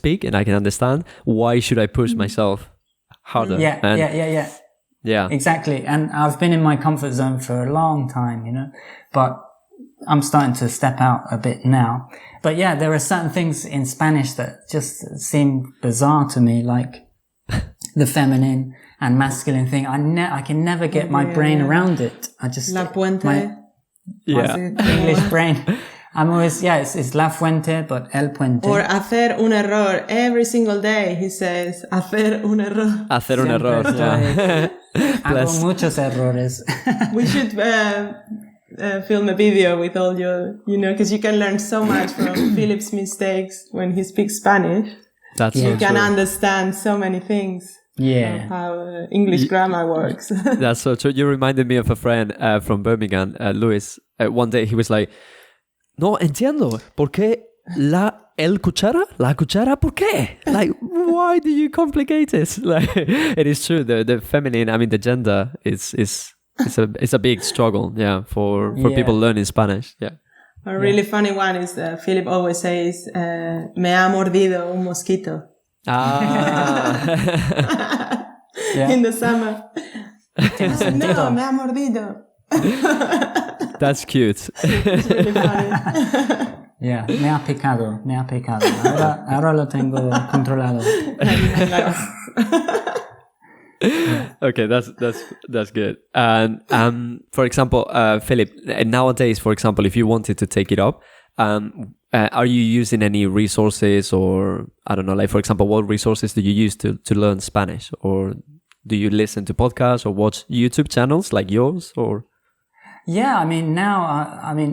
speak and I can understand. Why should I push myself harder? Yeah, exactly. And I've been in my comfort zone for a long time, but I'm starting to step out a bit now. But yeah, there are certain things in Spanish that just seem bizarre to me, like the feminine and masculine thing. I can never get my brain around it. I just... La puente. My English brain. I'm always, it's la fuente, but el puente. Or hacer un error. Every single day he says, hacer un error. Hacer un error, yeah. Hago muchos errores. We should film a video with all your, because you can learn so much from Philip's mistakes when he speaks Spanish. That's You so can true. understand so many things. Yeah. Of how English grammar works. That's so true. You reminded me of a friend from Birmingham, Luis. One day he was like, no entiendo, ¿por qué la cuchara, ¿por qué? Like, why do you complicate it? Like, it is true. The feminine, the gender is a big struggle, for people learning Spanish. Yeah. A really funny one is Philip always says, me ha mordido un mosquito. In the summer. No, me ha mordido. That's cute. It's really funny. Yeah, me ha picado. Ahora lo tengo controlado. Okay, that's good. And for example, Philip, nowadays, for example, if you wanted to take it up, are you using any resources, or I don't know, like for example, what resources do you use to learn Spanish, or do you listen to podcasts or watch YouTube channels like yours, or? Yeah, now,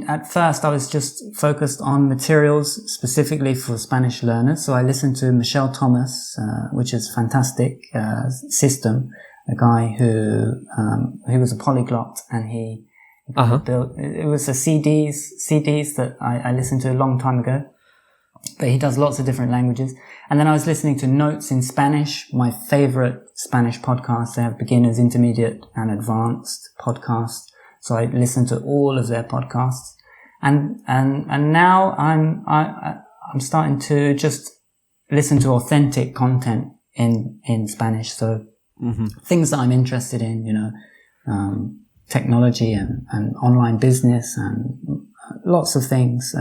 at first I was just focused on materials specifically for Spanish learners. So I listened to Michel Thomas, which is fantastic, system, a guy who was a polyglot, and he built, it was a CDs that I listened to a long time ago, but he does lots of different languages. And then I was listening to Notes in Spanish, my favorite Spanish podcast. They have beginners, intermediate and advanced podcasts. So I listen to all of their podcasts, and now I'm starting to just listen to authentic content in Spanish. So things that I'm interested in, technology and online business and lots of things,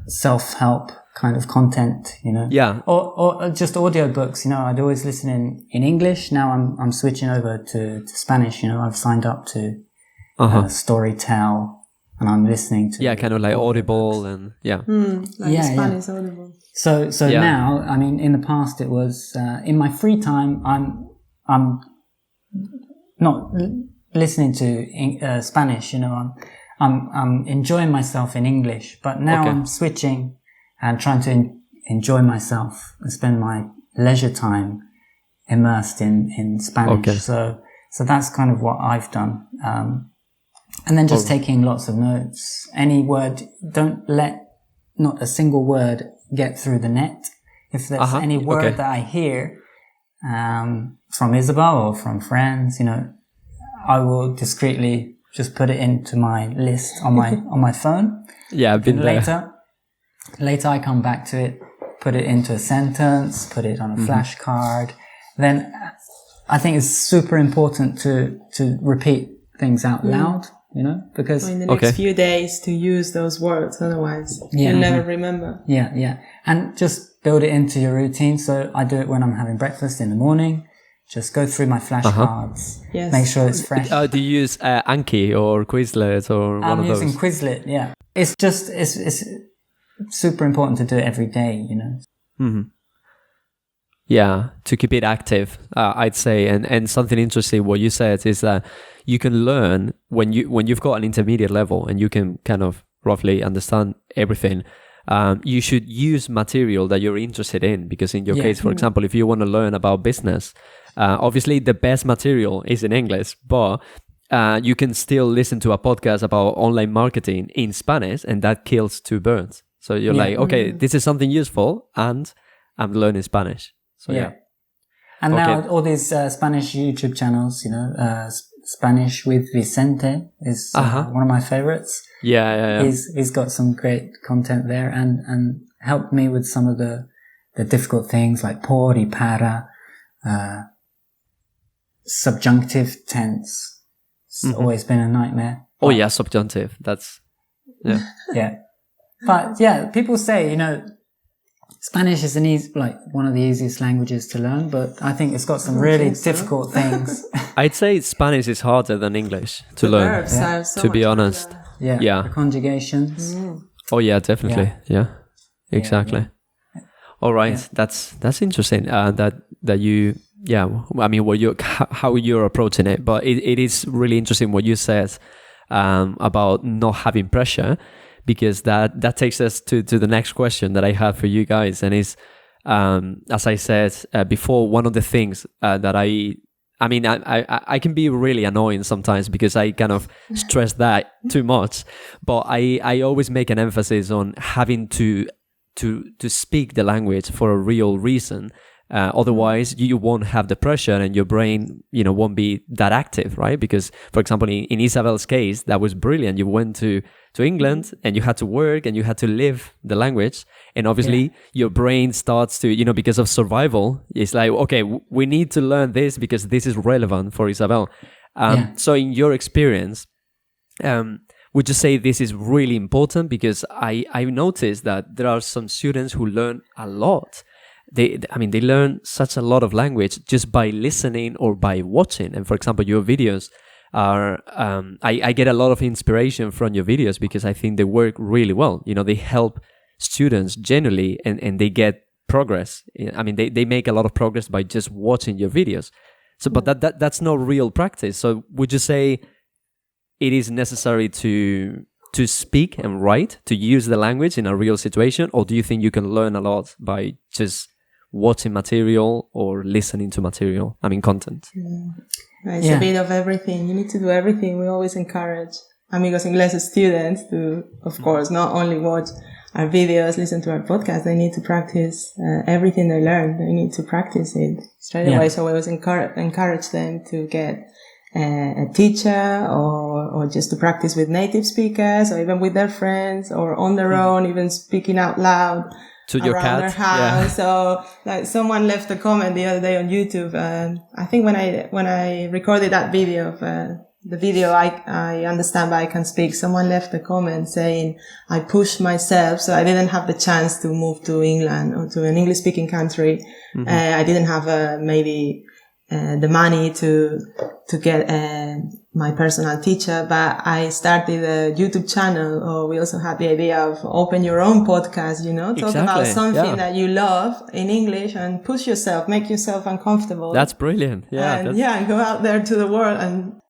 self-help kind of content, Yeah. Or just audiobooks, I'd always listen in English. Now I'm switching over to Spanish, I've signed up to Storytel, and I'm listening to... Yeah, kind of like Audible and Spanish Audible. So now, in the past it was, in my free time, I'm not listening to Spanish, I'm enjoying myself in English, but now I'm switching and trying to enjoy myself and spend my leisure time immersed in Spanish. Okay. So that's kind of what I've done. And then just taking lots of notes. Any word, don't let not a single word get through the net. If there's any word that I hear from Isabel or from friends, I will discreetly just put it into my list on my phone. Yeah, I've been there. Later I come back to it, put it into a sentence, put it on a flashcard. Then I think it's super important to repeat things out loud, because... Or in the next few days to use those words, otherwise you'll never remember. Yeah. And just build it into your routine. So I do it when I'm having breakfast in the morning. Just go through my flashcards. Yes. Make sure it's fresh. Do you use Anki or Quizlet or one of those? I'm using Quizlet, yeah. It's just, it's super important to do it every day, Mm-hmm. Yeah, to keep it active, I'd say. And something interesting what you said is that you can learn when you've got an intermediate level and you can kind of roughly understand everything. You should use material that you're interested in, because in your case, for example, if you want to learn about business, obviously the best material is in English, but you can still listen to a podcast about online marketing in Spanish, and that kills two birds. So you're like, okay, this is something useful, and I'm learning Spanish. So yeah. And now all these Spanish YouTube channels, Spanish with Vicente is one of my favorites. Yeah. He's got some great content there, and helped me with some of the difficult things like por y para, subjunctive tense. It's always been a nightmare. Oh yeah, subjunctive. That's yeah. Yeah. But yeah, people say, you know, Spanish is one of the easiest languages to learn, but I think it's got some really difficult things. I'd say Spanish is harder than English to learn. Verbs are so to be much honest. harder. Yeah. The conjugations. Oh yeah, definitely. Yeah. Exactly. All right. Yeah. That's interesting. That you. Yeah. I mean, how you're approaching it, but it is really interesting what you said about not having pressure. Because that takes us to the next question that I have for you guys, and is, as I said before, one of the things that I can be really annoying sometimes because I kind of stress that too much, but I always make an emphasis on having to speak the language for a real reason. Otherwise, you won't have the pressure, and your brain, won't be that active, right? Because, for example, in Isabel's case, that was brilliant. You went to England, and you had to work, and you had to live the language, and obviously, your brain starts to, because of survival. It's like, okay, we need to learn this because this is relevant for Isabel. So, in your experience, would you say this is really important? Because I noticed that there are some students who learn a lot. They learn such a lot of language just by listening or by watching. And for example, your videos are, I get a lot of inspiration from your videos because I think they work really well. They help students generally and they get progress. I mean, they make a lot of progress by just watching your videos. So, but that's not real practice. So would you say it is necessary to speak and write, to use the language in a real situation? Or do you think you can learn a lot by just watching material or listening to material, content? It's a bit of everything. You need to do everything. We always encourage Amigos Ingleses students to, of course, not only watch our videos, listen to our podcast, they need to practice everything they learn. They need to practice it straight away. So we always encourage them to get a teacher or just to practice with native speakers or even with their friends or on their own, even speaking out loud to your around cat. Their house. So like someone left a comment the other day on YouTube. I think when I recorded that video of the video I understand but I can speak, someone left a comment saying I pushed myself, so I didn't have the chance to move to England or to an English speaking country. I didn't have maybe the money to get my personal teacher, but I started a YouTube channel, or we also had the idea of open your own podcast, talk about something that you love in English and push yourself, make yourself uncomfortable. That's brilliant. And go out there to the world and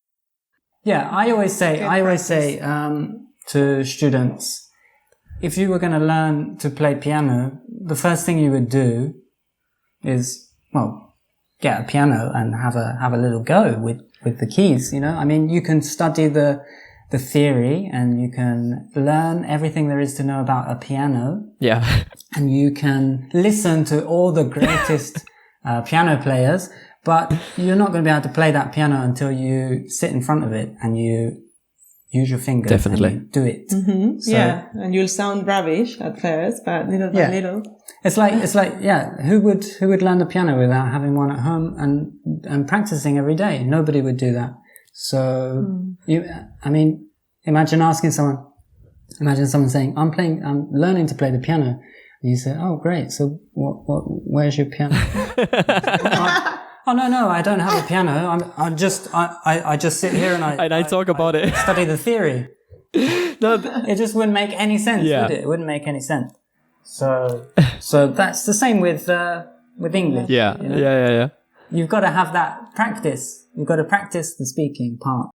I always say to students, if you were going to learn to play piano, the first thing you would do is, get a piano and have a little go with the keys, you can study the theory and you can learn everything there is to know about a piano. Yeah. And you can listen to all the greatest piano players, but you're not going to be able to play that piano until you sit in front of it and you use your fingers. Definitely. And do it. So, and you'll sound rubbish at first, but little by little. It's like, who would learn the piano without having one at home and practicing every day? Nobody would do that. So, imagine someone saying, I'm learning to play the piano. And you say, oh, great. So where's your piano? Oh, no, I don't have a piano. I just sit here and I talk about it. Study the theory. No, it just wouldn't make any sense, would it? It wouldn't make any sense. So that's the same with English. Yeah. You've You've got to have that practice. You've got to practice the speaking part.